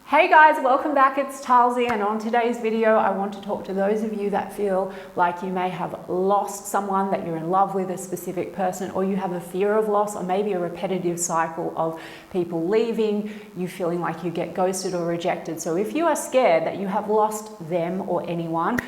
Hey guys, welcome back. It's Talzi, and on today's video I want to talk to those of you that feel like you may have lost someone, that you're in love with a specific person, or you have a fear of loss, or maybe a repetitive cycle of people leaving, you feeling like you get ghosted or rejected. So if you are scared that you have lost them or anyone,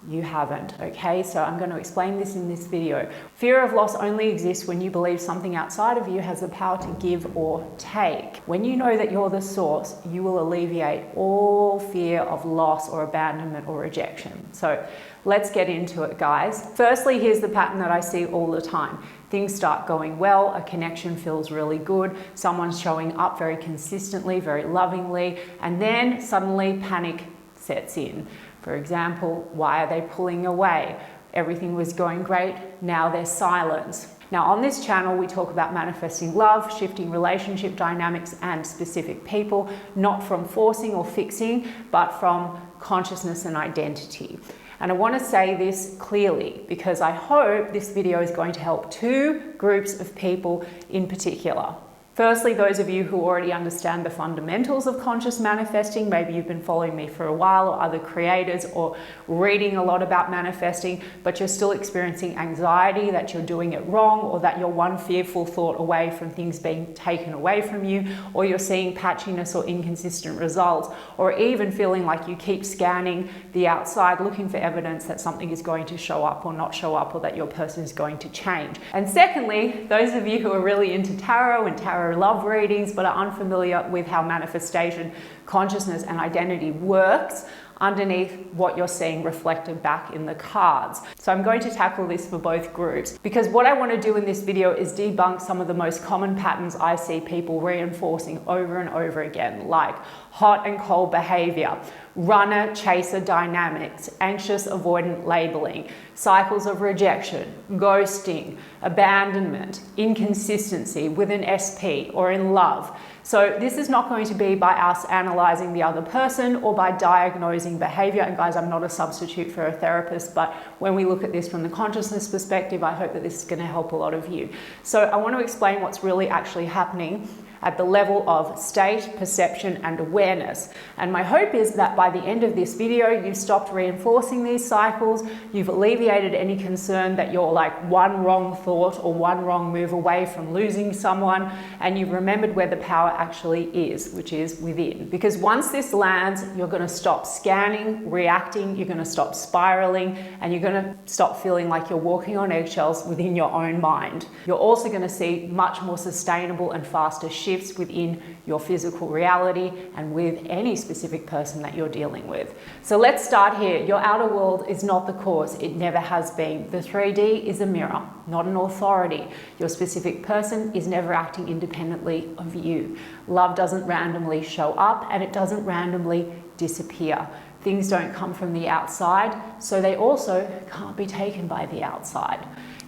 you haven't, okay? So I'm going to explain this in this video. Fear of loss only exists when you believe something outside of you has the power to give or take. When you know that you're the source, you will alleviate all fear of loss or abandonment or rejection. So let's get into it, guys. Firstly, here's the pattern that I see all the time. Things start going well, a connection feels really good, someone's showing up very consistently, very lovingly, and then suddenly panic sets in. For example, why are they pulling away? Everything was going great, now there's silence. Now on this channel, we talk about manifesting love, shifting relationship dynamics and specific people, not from forcing or fixing, but from consciousness and identity. And I want to say this clearly because I hope this video is going to help two groups of people in particular. Firstly, those of you who already understand the fundamentals of conscious manifesting, maybe you've been following me for a while, or other creators, or reading a lot about manifesting, but you're still experiencing anxiety that you're doing it wrong, or that you're one fearful thought away from things being taken away from you, or you're seeing patchiness or inconsistent results, or even feeling like you keep scanning the outside, looking for evidence that something is going to show up or not show up, or that your person is going to change. And secondly, those of you who are really into tarot and tarot love readings but are unfamiliar with how manifestation, consciousness and identity works underneath what you're seeing reflected back in the cards. So I'm going to tackle this for both groups because what I want to do in this video is debunk some of the most common patterns I see people reinforcing over and over again, like hot and cold behavior, runner chaser dynamics, anxious avoidant labeling, cycles of rejection, ghosting, abandonment, inconsistency with an SP or in love. So this is not going to be by us analyzing the other person or by diagnosing behavior. And guys, I'm not a substitute for a therapist, but when we look at this from the consciousness perspective, I hope that this is going to help a lot of you. So I want to explain what's really actually happening at the level of state, perception, and awareness. And my hope is that by the end of this video, you've stopped reinforcing these cycles, you've alleviated any concern that you're like one wrong thought or one wrong move away from losing someone, and you've remembered where the power actually is, which is within. Because once this lands, you're gonna stop scanning, reacting, you're gonna stop spiraling, and you're gonna stop feeling like you're walking on eggshells within your own mind. You're also gonna see much more sustainable and faster shifts within your physical reality and with any specific person that you're dealing with. So let's start here. Your outer world is not the cause. It never has been. The 3D is a mirror, not an authority. Your specific person is never acting independently of you. Love doesn't randomly show up and it doesn't randomly disappear. Things don't come from the outside, so they also can't be taken by the outside.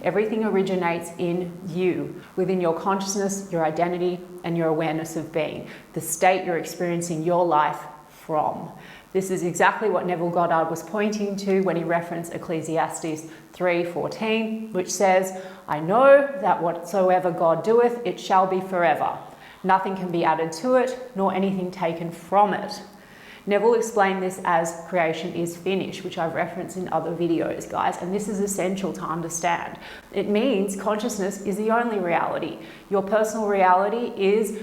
Everything originates in you, within your consciousness, your identity, and your awareness of being, the state you're experiencing your life from. This is exactly what Neville Goddard was pointing to when he referenced Ecclesiastes 3:14, which says, "I know that whatsoever God doeth, it shall be forever. Nothing can be added to it, nor anything taken from it." Neville explained this as creation is finished, which I've referenced in other videos, guys, and this is essential to understand. It means consciousness is the only reality. Your personal reality is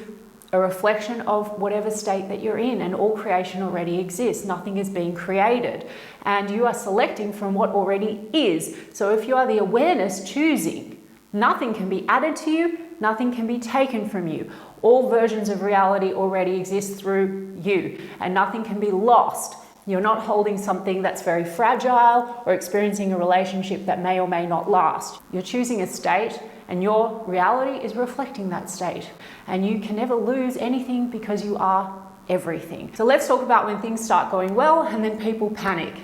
a reflection of whatever state that you're in, and all creation already exists. Nothing is being created, and you are selecting from what already is. So if you are the awareness choosing, nothing can be added to you, nothing can be taken from you. All versions of reality already exist through you, and nothing can be lost. You're not holding something that's very fragile or experiencing a relationship that may or may not last. You're choosing a state, and your reality is reflecting that state. And you can never lose anything because you are everything. So let's talk about when things start going well and then people panic.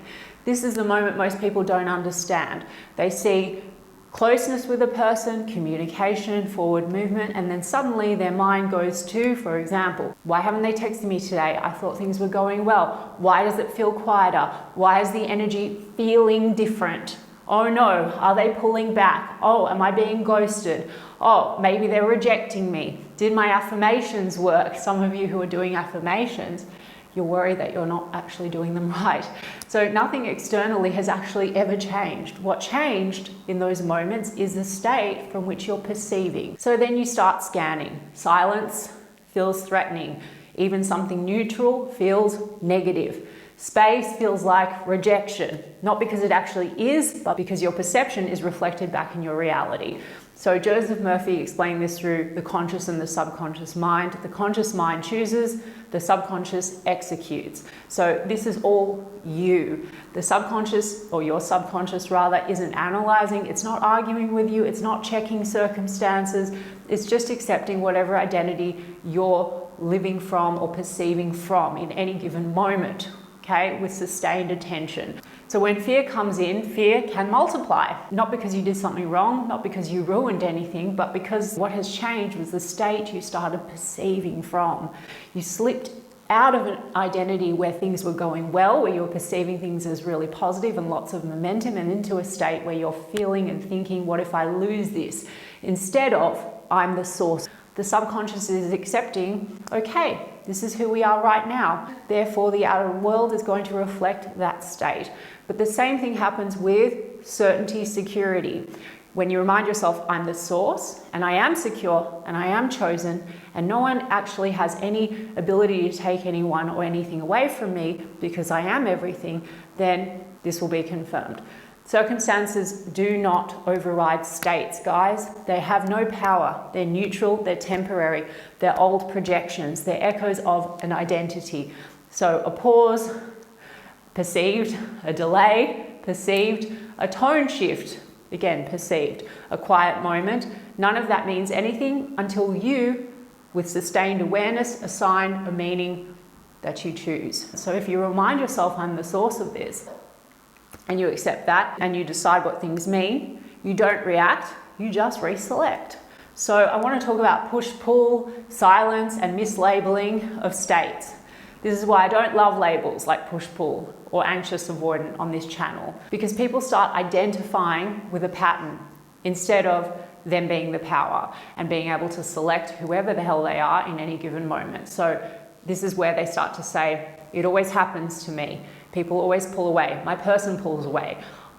This is the moment most people don't understand. They see closeness with a person, communication, forward movement, and then suddenly their mind goes to, for example, why haven't they texted me today? I thought things were going well. Why does it feel quieter? Why is the energy feeling different? Oh no, are they pulling back? Oh, am I being ghosted? Oh, maybe they're rejecting me. Did my affirmations work? Some of you who are doing affirmations, you're worried that you're not actually doing them right. So nothing externally has actually ever changed. What changed in those moments is the state from which you're perceiving. So then you start scanning. Silence feels threatening. Even something neutral feels negative. Space feels like rejection, not because it actually is, but because your perception is reflected back in your reality. So Joseph Murphy explained this through the conscious and the subconscious mind. The conscious mind chooses, the subconscious executes. So this is all you. The subconscious, or your subconscious rather, isn't analyzing, it's not arguing with you, it's not checking circumstances, it's just accepting whatever identity you're living from or perceiving from in any given moment. Okay, with sustained attention. So when fear comes in, fear can multiply. Not because you did something wrong, not because you ruined anything, but because what has changed was the state you started perceiving from. You slipped out of an identity where things were going well, where you were perceiving things as really positive and lots of momentum, and into a state where you're feeling and thinking, what if I lose this? Instead of, I'm the source. The subconscious is accepting, okay, this is who we are right now. Therefore, the outer world is going to reflect that state. But the same thing happens with certainty, security. When you remind yourself, I'm the source, and I am secure, and I am chosen, and no one actually has any ability to take anyone or anything away from me because I am everything, then this will be confirmed. Circumstances do not override states, guys. They have no power. They're neutral, they're temporary, they're old projections, they're echoes of an identity. So a pause, perceived, a delay, perceived, a tone shift, again, perceived, a quiet moment. None of that means anything until you, with sustained awareness, assign a meaning that you choose. So if you remind yourself, I'm the source of this, and you accept that, and you decide what things mean, you don't react, you just reselect. So I want to talk about push-pull, silence, and mislabeling of states. This is why I don't love labels like push-pull or anxious avoidant on this channel, because people start identifying with a pattern instead of them being the power and being able to select whoever the hell they are in any given moment. So this is where they start to say, it always happens to me. People always pull away. My person pulls away.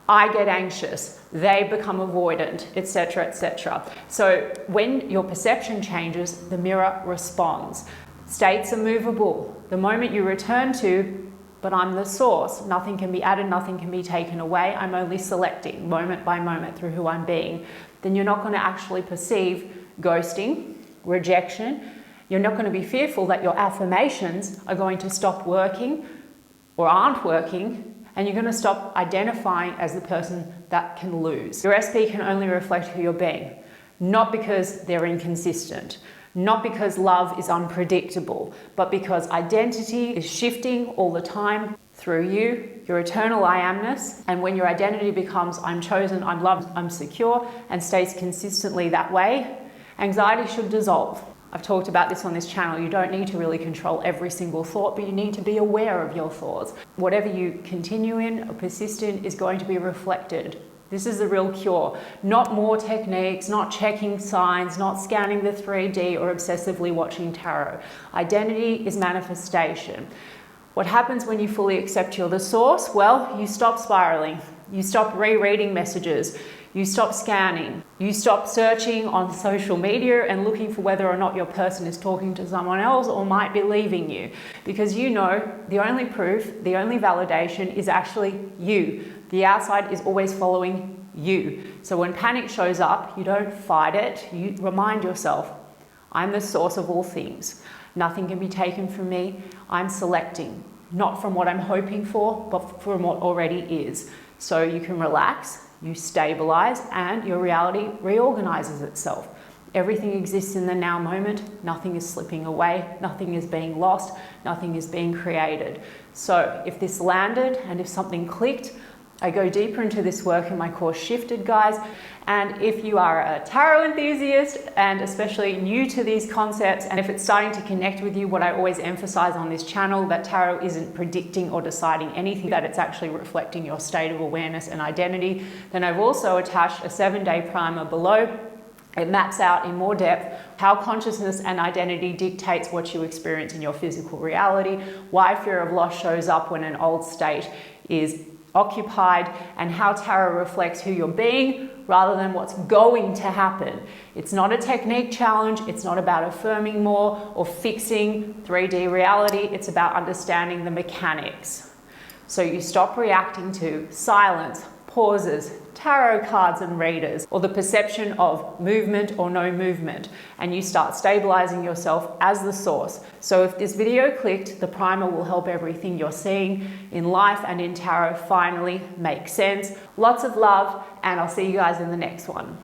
I get anxious. They become avoidant, etc., etc. So when your perception changes, the mirror responds. States are movable. The moment you return to, but I'm the source, nothing can be added, nothing can be taken away, I'm only selecting moment by moment through who I'm being, then you're not going to actually perceive ghosting, rejection. You're not going to be fearful that your affirmations are going to stop working or aren't working, and you're going to stop identifying as the person that can lose. Your SP can only reflect who you're being, not because they're inconsistent, not because love is unpredictable, but because identity is shifting all the time through you, your eternal I amness. And when your identity becomes I'm chosen, I'm loved, I'm secure, and stays consistently that way, anxiety should dissolve. I've talked about this on this channel. You don't need to really control every single thought, but you need to be aware of your thoughts. Whatever you continue in or persist in is going to be reflected. This is the real cure. Not more techniques, not checking signs, not scanning the 3D or obsessively watching tarot. Identity is manifestation. What happens when you fully accept you're the source? Well, you stop spiraling. You stop rereading messages. You stop scanning. You stop searching on social media and looking for whether or not your person is talking to someone else or might be leaving you. Because you know the only proof, the only validation is actually you. The outside is always following you. So when panic shows up, you don't fight it. You remind yourself, I'm the source of all things. Nothing can be taken from me. I'm selecting, not from what I'm hoping for, but from what already is. So you can relax, you stabilize, and your reality reorganizes itself. Everything exists in the now moment. Nothing is slipping away. Nothing is being lost. Nothing is being created. So if this landed and if something clicked, I go deeper into this work in my course Shifted, guys. And if you are a tarot enthusiast and especially new to these concepts, and if it's starting to connect with you, what I always emphasize on this channel, that tarot isn't predicting or deciding anything, that it's actually reflecting your state of awareness and identity, then I've also attached a 7-day primer below. It maps out in more depth how consciousness and identity dictates what you experience in your physical reality, why fear of loss shows up when an old state is occupied, and how tarot reflects who you're being rather than what's going to happen. It's not a technique challenge. It's not about affirming more or fixing 3D reality. It's about understanding the mechanics. So you stop reacting to silence, pauses, tarot cards and readers, or the perception of movement or no movement, and you start stabilizing yourself as the source. So if this video clicked, the primer will help everything you're seeing in life and in tarot finally make sense. Lots of love, and I'll see you guys in the next one.